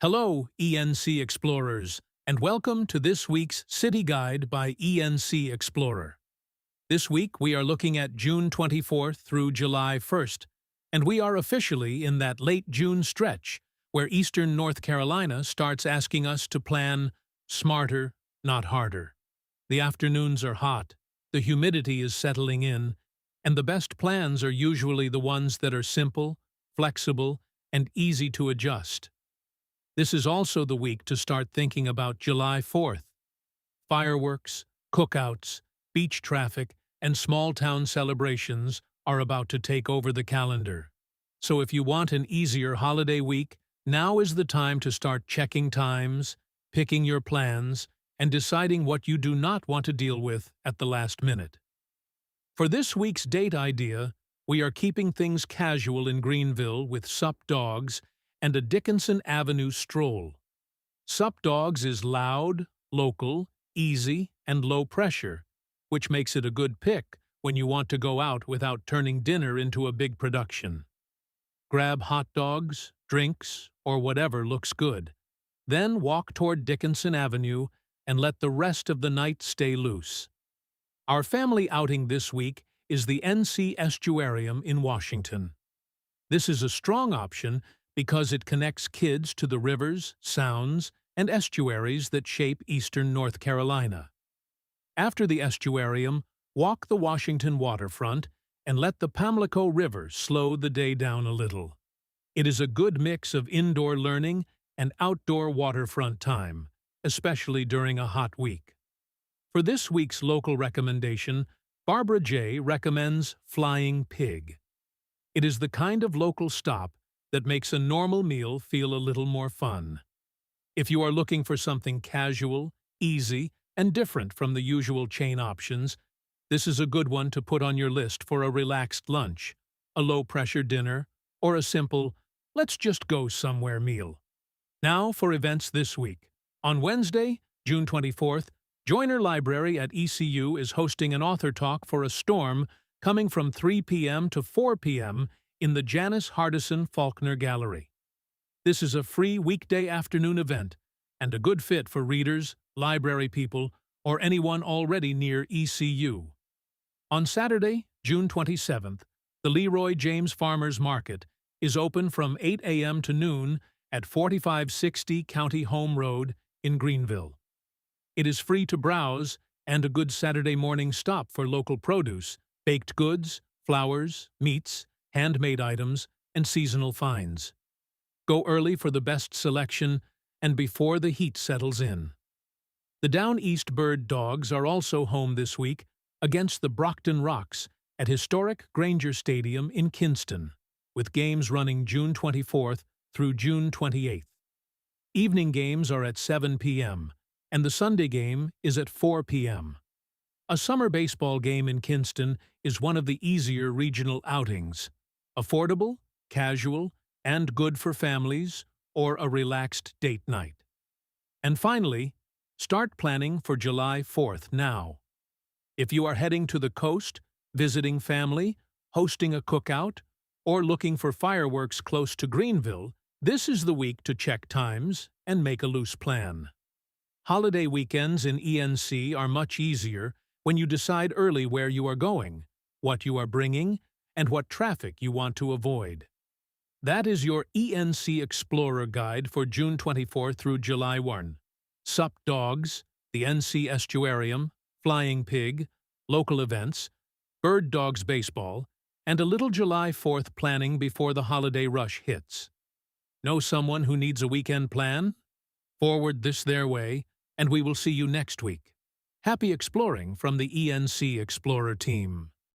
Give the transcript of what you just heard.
Hello, ENC Explorers, and welcome to this week's City Guide by ENC Explorer. This week we are looking at June 24th through July 1st, and we are officially in that late June stretch where eastern North Carolina starts asking us to plan smarter, not harder. The afternoons are hot, the humidity is settling in, and the best plans are usually the ones that are simple, flexible, and easy to adjust. This is also the week to start thinking about July 4th. Fireworks, cookouts, beach traffic, and small-town celebrations are about to take over the calendar. So if you want an easier holiday week, now is the time to start checking times, picking your plans, and deciding what you do not want to deal with at the last minute. For this week's date idea, we are keeping things casual in Greenville with Sup Dogs and a Dickinson Avenue stroll. Sup Dogs is loud, local, easy, and low pressure, which makes it a good pick when you want to go out without turning dinner into a big production. Grab hot dogs, drinks, or whatever looks good. Then walk toward Dickinson Avenue and let the rest of the night stay loose. Our family outing this week is the NC Estuarium in Washington. This is a strong option because it connects kids to the rivers, sounds, and estuaries that shape eastern North Carolina. After the estuarium, walk the Washington waterfront and let the Pamlico River slow the day down a little. It is a good mix of indoor learning and outdoor waterfront time, especially during a hot week. For this week's local recommendation, Barbara J. recommends Flying Pig. It is the kind of local stop that makes a normal meal feel a little more fun. If you are looking for something casual, easy, and different from the usual chain options, this is a good one to put on your list for a relaxed lunch, a low-pressure dinner, or a simple, let's just go somewhere meal. Now for events this week. On Wednesday, June 24th, Joyner Library at ECU is hosting an author talk for A Storm coming from 3 p.m. to 4 p.m. in the Janice Hardison Faulkner Gallery. This is a free weekday afternoon event and a good fit for readers, library people, or anyone already near ECU. On Saturday, June 27th, the Leroy James Farmers Market is open from 8 a.m. to noon at 4560 County Home Road in Greenville. It is free to browse and a good Saturday morning stop for local produce, baked goods, flowers, meats, handmade items, and seasonal finds. Go early for the best selection and before the heat settles in. The Down East Bird Dogs are also home this week against the Brockton Rocks at historic Granger Stadium in Kinston, with games running June 24th through June 28th. Evening games are at 7 p.m., and the Sunday game is at 4 p.m. A summer baseball game in Kinston is one of the easier regional outings. Affordable, casual, and good for families or a relaxed date night. And finally, start planning for July 4th now. If you are heading to the coast, visiting family, hosting a cookout, or looking for fireworks close to Greenville, this is the week to check times and make a loose plan. Holiday weekends in ENC are much easier when you decide early where you are going, what you are bringing, and what traffic you want to avoid. That is your ENC Explorer guide for June 24 through July 1. Sup Dogs, the NC Estuarium, Flying Pig, local events, Bird Dogs baseball, and a little July 4th planning before the holiday rush hits. Know someone who needs a weekend plan? Forward this their way, and we will see you next week. Happy exploring from the ENC Explorer team.